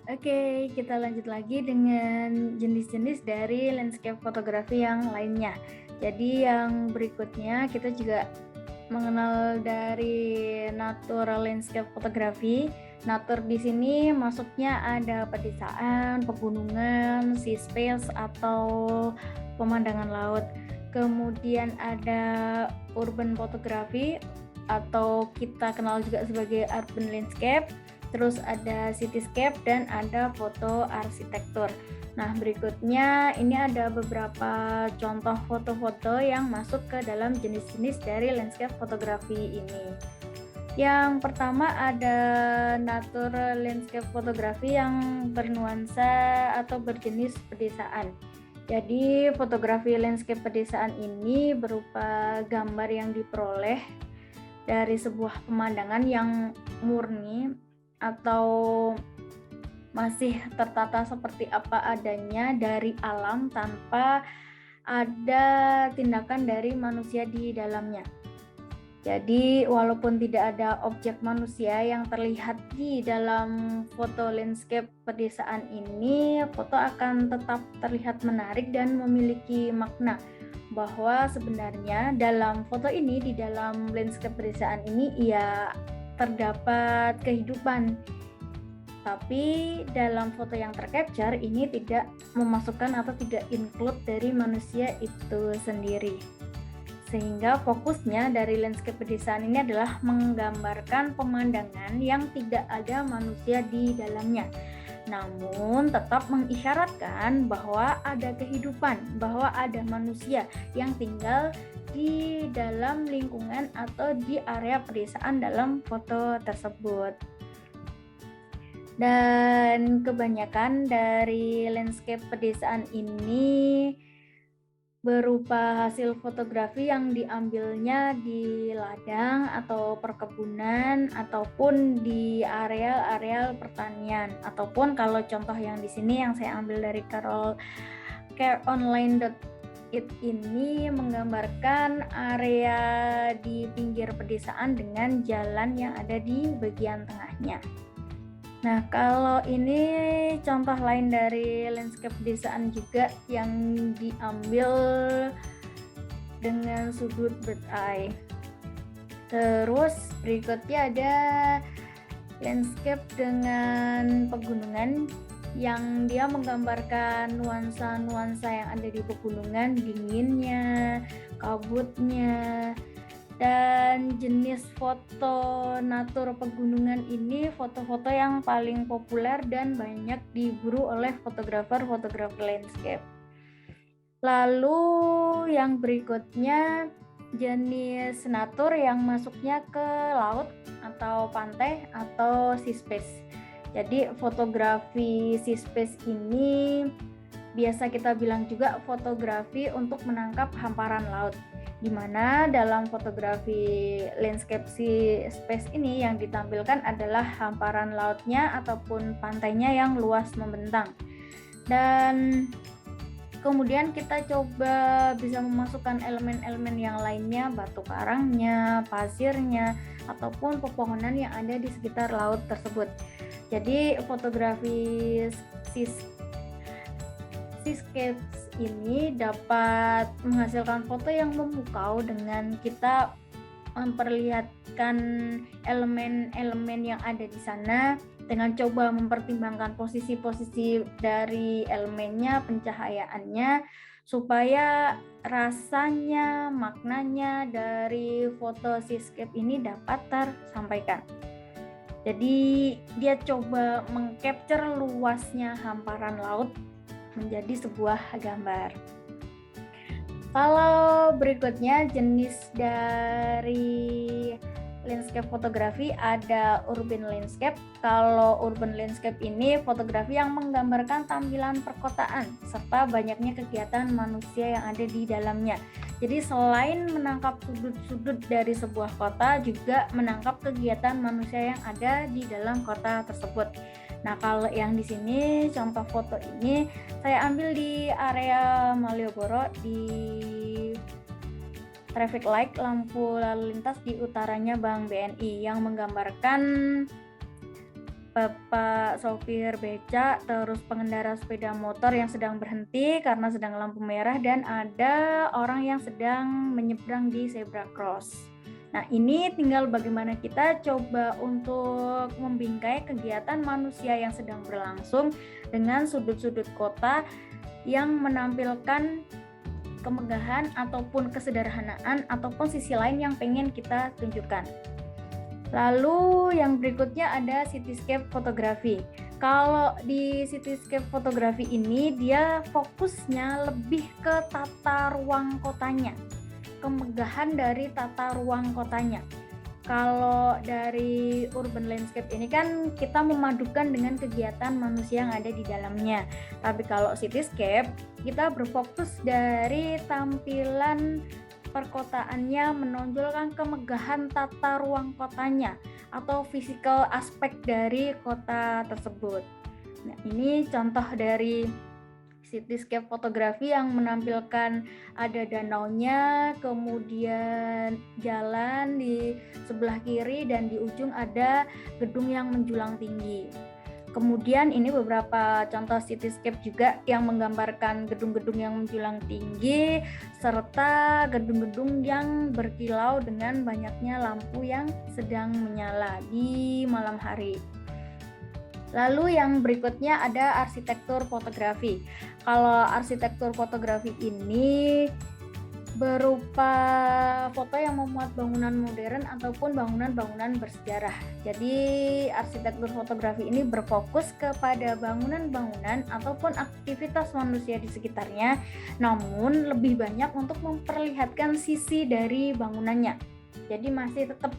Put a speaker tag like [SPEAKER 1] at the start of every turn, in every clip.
[SPEAKER 1] Oke, kita lanjut lagi dengan jenis-jenis dari landscape fotografi yang lainnya. Jadi yang berikutnya kita juga mengenal dari natural landscape fotografi. Natur di sini maksudnya ada pedesaan, pegunungan, sea space atau pemandangan laut. Kemudian ada urban fotografi atau kita kenal juga sebagai urban landscape. Terus ada cityscape dan ada foto arsitektur. Nah, berikutnya ini ada beberapa contoh foto-foto yang masuk ke dalam jenis-jenis dari landscape fotografi ini. Yang pertama ada natural landscape fotografi yang bernuansa atau berjenis pedesaan. Jadi fotografi landscape pedesaan ini berupa gambar yang diperoleh dari sebuah pemandangan yang murni atau masih tertata seperti apa adanya dari alam tanpa ada tindakan dari manusia di dalamnya. Jadi walaupun tidak ada objek manusia yang terlihat di dalam foto landscape pedesaan ini, foto akan tetap terlihat menarik dan memiliki makna bahwa sebenarnya dalam foto ini, di dalam landscape pedesaan ini ya terdapat kehidupan. Tapi dalam foto yang tercapture ini tidak memasukkan atau tidak include dari manusia itu sendiri. Sehingga fokusnya dari landscape pedesaan ini adalah menggambarkan pemandangan yang tidak ada manusia di dalamnya. Namun tetap mengisyaratkan bahwa ada kehidupan, bahwa ada manusia yang tinggal di dalam lingkungan atau di area pedesaan dalam foto tersebut. Dan kebanyakan dari landscape pedesaan ini berupa hasil fotografi yang diambilnya di ladang atau perkebunan ataupun di areal-areal pertanian, ataupun kalau contoh yang di sini yang saya ambil dari careonline.it ini menggambarkan area di pinggir pedesaan dengan jalan yang ada di bagian tengahnya. Nah, kalau ini contoh lain dari landscape pedesaan juga yang diambil dengan sudut bird eye. Terus berikutnya ada landscape dengan pegunungan yang dia menggambarkan nuansa-nuansa yang ada di pegunungan, dinginnya, kabutnya. Dan jenis foto natur pegunungan ini foto-foto yang paling populer dan banyak diburu oleh fotografer landscape. Lalu yang berikutnya jenis natur yang masuknya ke laut atau pantai atau sea space. Jadi fotografi sea space ini biasa kita bilang juga fotografi untuk menangkap hamparan laut, di mana dalam fotografi landscape sea space ini yang ditampilkan adalah hamparan lautnya ataupun pantainya yang luas membentang. Dan kemudian kita coba bisa memasukkan elemen-elemen yang lainnya, batu karangnya, pasirnya, ataupun pepohonan yang ada di sekitar laut tersebut. Jadi fotografi seascapes ini dapat menghasilkan foto yang memukau dengan kita memperlihatkan elemen-elemen yang ada di sana dengan coba mempertimbangkan posisi-posisi dari elemennya, pencahayaannya, supaya rasanya, maknanya dari foto seascape ini dapat tersampaikan. Jadi dia coba mengcapture luasnya hamparan laut menjadi sebuah gambar. Kalau berikutnya jenis dari landscape fotografi ada urban landscape. Kalau urban landscape ini fotografi yang menggambarkan tampilan perkotaan serta banyaknya kegiatan manusia yang ada di dalamnya. Jadi selain menangkap sudut-sudut dari sebuah kota, juga menangkap kegiatan manusia yang ada di dalam kota tersebut. Nah, kalau yang di sini contoh foto ini saya ambil di area Malioboro di traffic light lampu lalu lintas di utaranya Bank BNI yang menggambarkan bapak sopir beca, terus pengendara sepeda motor yang sedang berhenti karena sedang lampu merah, dan ada orang yang sedang menyeberang di zebra cross. Nah, ini tinggal bagaimana kita coba untuk membingkai kegiatan manusia yang sedang berlangsung dengan sudut-sudut kota yang menampilkan kemegahan ataupun kesederhanaan ataupun sisi lain yang pengen kita tunjukkan. Lalu yang berikutnya ada cityscape fotografi. Kalau di cityscape fotografi ini dia fokusnya lebih ke tata ruang kotanya, kemegahan dari tata ruang kotanya. Kalau dari urban landscape ini kan kita memadukan dengan kegiatan manusia yang ada di dalamnya. Tapi kalau cityscape kita berfokus dari tampilan perkotaannya, menonjolkan kemegahan tata ruang kotanya atau physical aspek dari kota tersebut. Nah, ini contoh dari cityscape fotografi yang menampilkan ada danaunya, kemudian jalan di sebelah kiri dan di ujung ada gedung yang menjulang tinggi. Kemudian ini beberapa contoh cityscape juga yang menggambarkan gedung-gedung yang menjulang tinggi serta gedung-gedung yang berkilau dengan banyaknya lampu yang sedang menyala di malam hari. Lalu yang berikutnya ada arsitektur fotografi. Kalau arsitektur fotografi ini berupa foto yang memuat bangunan modern ataupun bangunan-bangunan bersejarah. Jadi arsitektur fotografi ini berfokus kepada bangunan-bangunan ataupun aktivitas manusia di sekitarnya, namun lebih banyak untuk memperlihatkan sisi dari bangunannya. Jadi masih tetap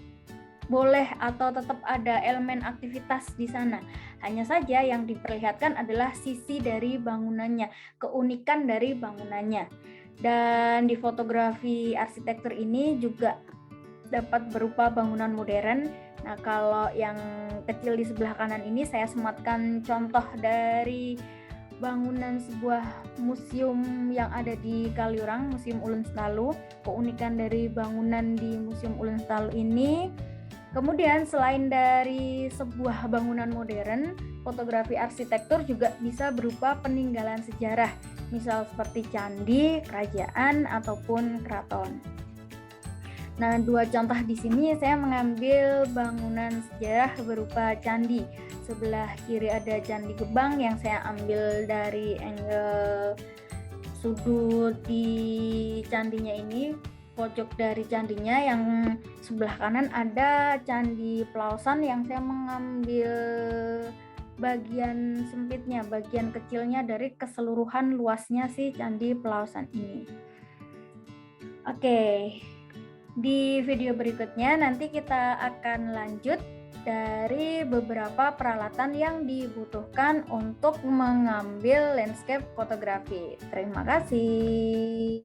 [SPEAKER 1] boleh atau tetap ada elemen aktivitas di sana. Hanya saja yang diperlihatkan adalah sisi dari bangunannya, keunikan dari bangunannya. Dan di fotografi arsitektur ini juga dapat berupa bangunan modern. Nah, kalau yang kecil di sebelah kanan ini saya sematkan contoh dari bangunan sebuah museum yang ada di Kaliurang, Museum Ulun Sentalu. Keunikan dari bangunan di Museum Ulun Sentalu ini, kemudian selain dari sebuah bangunan modern, fotografi arsitektur juga bisa berupa peninggalan sejarah, misal seperti candi, kerajaan, ataupun keraton. Nah, dua contoh di sini saya mengambil bangunan sejarah berupa candi. Sebelah kiri ada Candi Gebang yang saya ambil dari angle sudut di candinya ini, pojok dari candinya. Yang sebelah kanan ada Candi Pelausan yang saya mengambil bagian sempitnya, bagian kecilnya dari keseluruhan luasnya si Candi Pelausan ini. Oke, di video berikutnya nanti kita akan lanjut dari beberapa peralatan yang dibutuhkan untuk mengambil landscape fotografi. Terima kasih.